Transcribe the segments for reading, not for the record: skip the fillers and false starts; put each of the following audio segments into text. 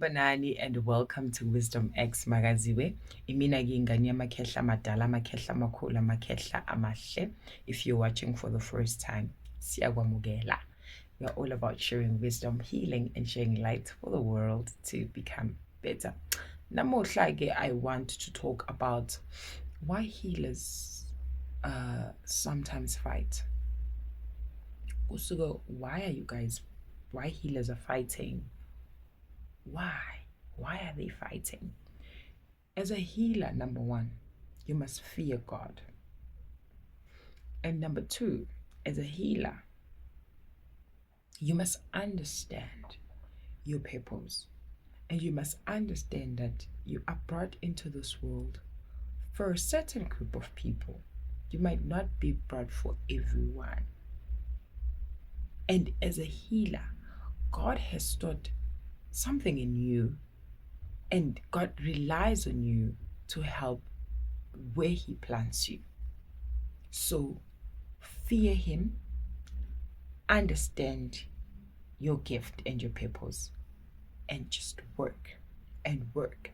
Sanibonani and welcome to Wisdom X Magaziwe. Imina ngingani amakhehla amadala, amakhehla amakhulu, amakhehla amahle. If you're watching for the first time, siyakwamukela. We are all about sharing wisdom, healing, and sharing light for the world to become better. Namuhla I want to talk about why healers sometimes fight. Also, why healers are fighting? Why? Why are they fighting? As a healer, number one, you must fear God. And number two, as a healer, you must understand your purpose. And you must understand that you are brought into this world for a certain group of people. You might not be brought for everyone. And as a healer, God has stored something in you, and God relies on you to help where He plants you. So fear Him, understand your gift and your purpose, and just work and work.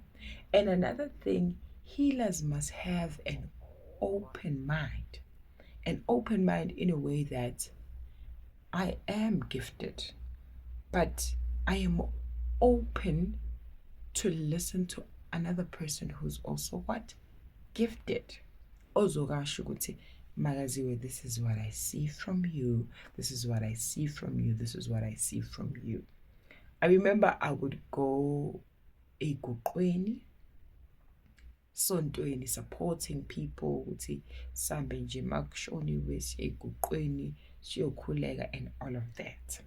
And another thing, healers must have an open mind in a way that I am gifted, but I am open to listen to another person who's also what? Gifted. Ozokasho ukuthi Magaziwe, this is what I see from you. This is what I see from you. This is what I see from you. I remember I would go eguqweni, sontweni, supporting people ukuthi sambe nje makushoniwe siye eguqweni siyokhuleka and all of that.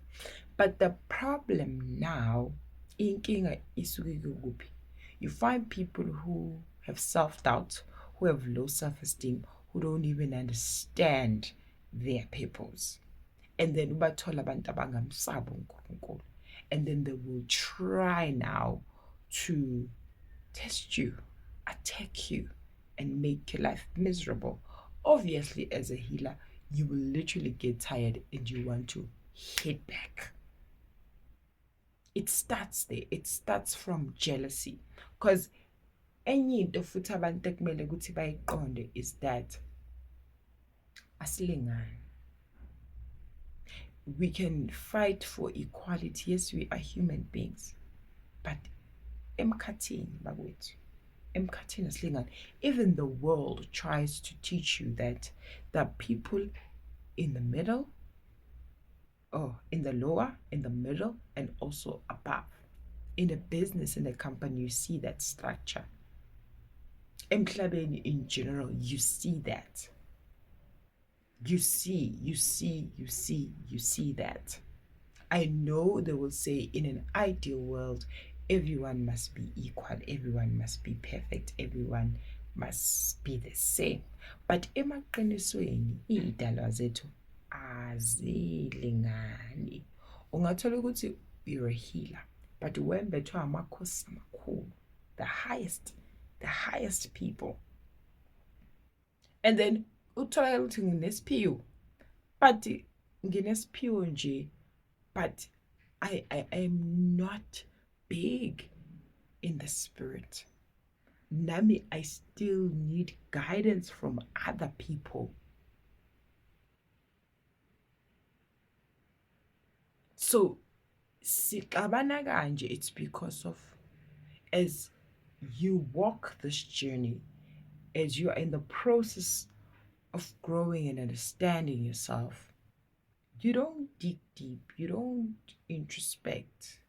But the problem now, inkinga isuke kuphi? You find people who have self-doubt, who have low self-esteem, who don't even understand their purpose. And then ubathola abantu abangamsaba uNkulunkulu. And then they will try now to test you, attack you, and make your life miserable. Obviously, as a healer, you will literally get tired and you want to hit back. It starts there. It starts from jealousy. Because enye into futhi abantu ekumele ukuthi bayiqonde is that asilingani. We can fight for equality. Yes, we are human beings. But emkhathini bakwethu, emkhathini asilingani. Even the world tries to teach you that the people in the middle, in the lower, in the middle, and also above. In a business, in a company, you see that structure. Emhlabeni in general, you see that. You see that. I know they will say in an ideal world, everyone must be equal, everyone must be perfect, everyone must be the same. But emaqinisweni iy'dalwa zethu azilingani. Ungathola ukuthi you're a healer, but wembethwa amakhosi amakhulu, the highest people. And then uthola ukuthi nginesiphiwo, but nginesiphiwo nje, but I am not big in the spirit. Nami, I still need guidance from other people. So, siqabana kanje, it's because of as you walk this journey, as you are in the process of growing and understanding yourself, you don't dig deep, you don't introspect.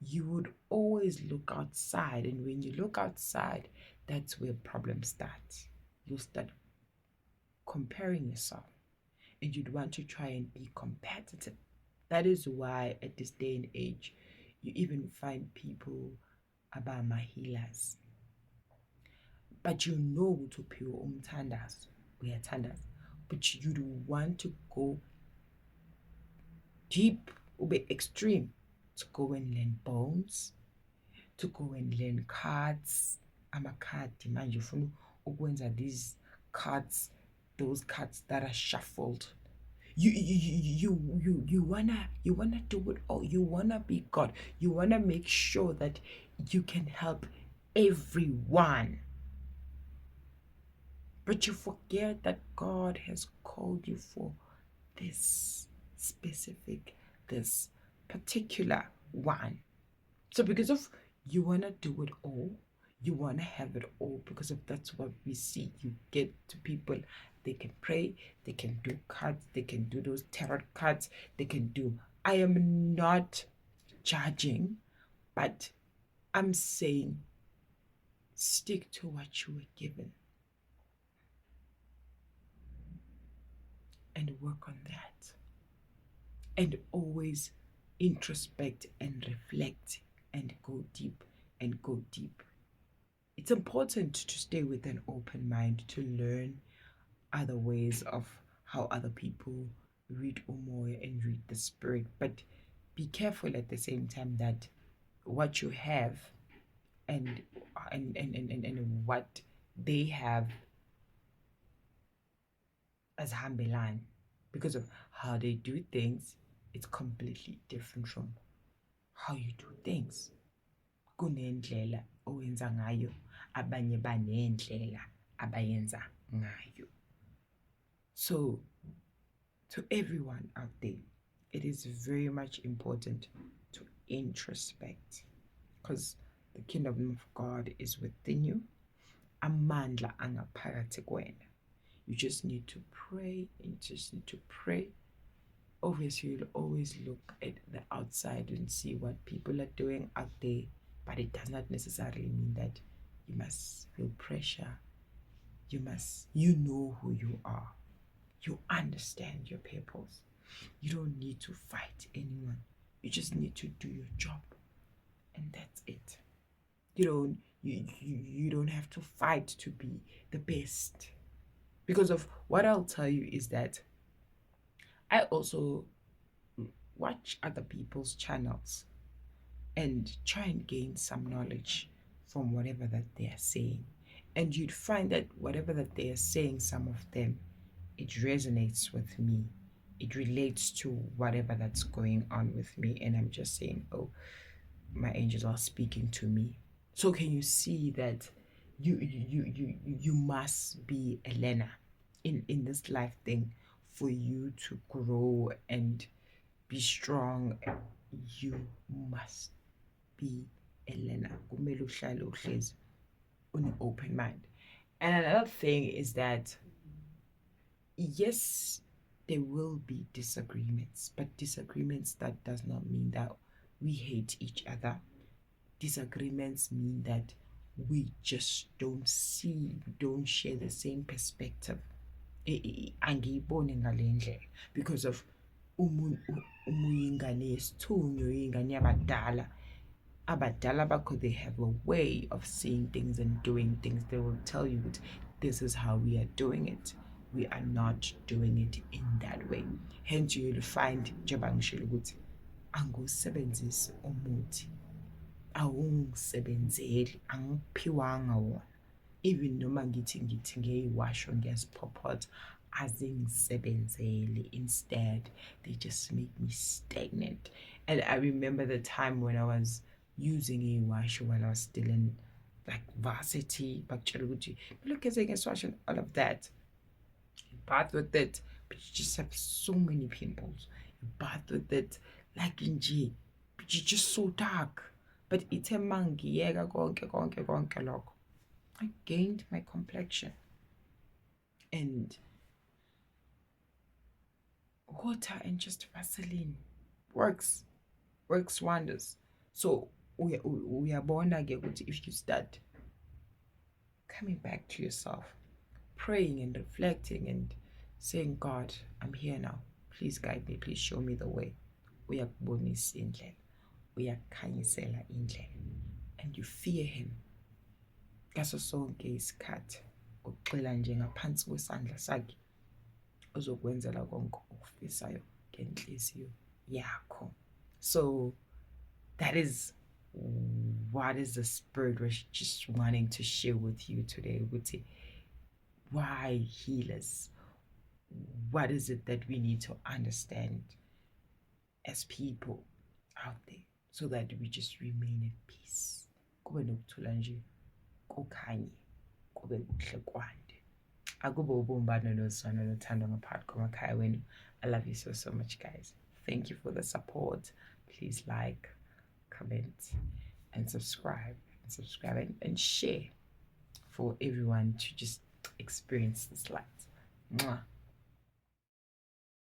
You would always look outside, and when you look outside, that's where problems start. You'll start comparing yourself, and you'd want to try and be competitive. That is why at this day and age, you even find people about my healers. But you know to pure umtandas, we are tandas, but you do want to go deep, ube extreme, to go and learn bones, to go and learn cards. Amakhadi manje ufuna ukwenza these cards, those cards that are shuffled. You wanna do it all. You wanna be God. You wanna make sure that you can help everyone. But you forget that God has called you for this specific, this particular one. So because of you wanna do it all, you wanna have it all, because of that's what we see. You get to people, they can pray, they can do cards, they can do those tarot cards, they can do. I am not judging, but I'm saying stick to what you were given and work on that. And always introspect and reflect and go deep and go deep. It's important to stay with an open mind to learn other ways of how other people read Umoya and read the spirit. But be careful at the same time that what you have and and what they have as Hambelan, because of how they do things, it's completely different from how you do things. Kunendlela owenza ngayo, abanye banendlela abayenza ngayo. So to everyone out there, it is very much important to introspect, because the kingdom of God is within you. Amandla angaphakathi kwena. You just need to pray. You just need to pray. Obviously, you'll always look at the outside and see what people are doing out there, but it does not necessarily mean that you must feel pressure. You know who you are. You understand your purpose. You don't need to fight anyone. You just need to do your job, and that's it. You don't have to fight to be the best. Because of what I'll tell you is that I also watch other people's channels and try and gain some knowledge from whatever that they are saying. And you'd find that whatever that they are saying, some of them, it resonates with me. It relates to whatever that's going on with me. And I'm just saying, oh, my angels are speaking to me. So can you see that you must be a learner in this life thing for you to grow and be strong? You must be a learner. Kumele uhlale uhlezi une open mind. And another thing is that yes, there will be disagreements, but disagreements, that does not mean that we hate each other. Disagreements mean that we just don't see, we don't share the same perspective. Angiyiboni ngale ndlela because of umuyingane yesithunywa, uyingane yabadala. Abadala bakho, they have a way of seeing things and doing things. They will tell you that this is how we are doing it. We are not doing it in that way. Hence you'll find jabangishilo ukuthi angusebenzisi umuthi, awungisebenzeli, angiphiwanga wona. Even noma ngithi ngeyiwasho ngiyaziphophotha, azingisebenzeli. Instead, they just make me stagnant. And I remember the time when I was using iwasho while I was still in like varsity, look as I can wash and all of that. You bath with it, but you just have so many pimples. You bath with it, like in G, but you're just so dark. But it's a mangi, konke. I gained my complexion. And water and just Vaseline works wonders. So we are born again. If you start coming back to yourself, praying and reflecting and saying, God, I'm here now. Please guide me. Please show me the way. Uyakubonisa indlela. Uyakhanyisela indlela. And you fear him. Ngaso sonke isikhathi uxela nje ngaphansi kwesandla sakhe ozokwenzela konke okufisayo ngenhliziyo yakho. So that is what is the spirit was just wanting to share with you today. Why healers? what is it that we need to understand as people out there so that we just remain at peace. Kube nokuthula nje, kukhanye, kube kuhle kwande. Akube ubumbano nozwana nothando ngaphakathi kwamakhaya wenu. I love you so much, guys. Thank you for the support. Please like, comment, and subscribe. And share for everyone to just experience this light. Mwah.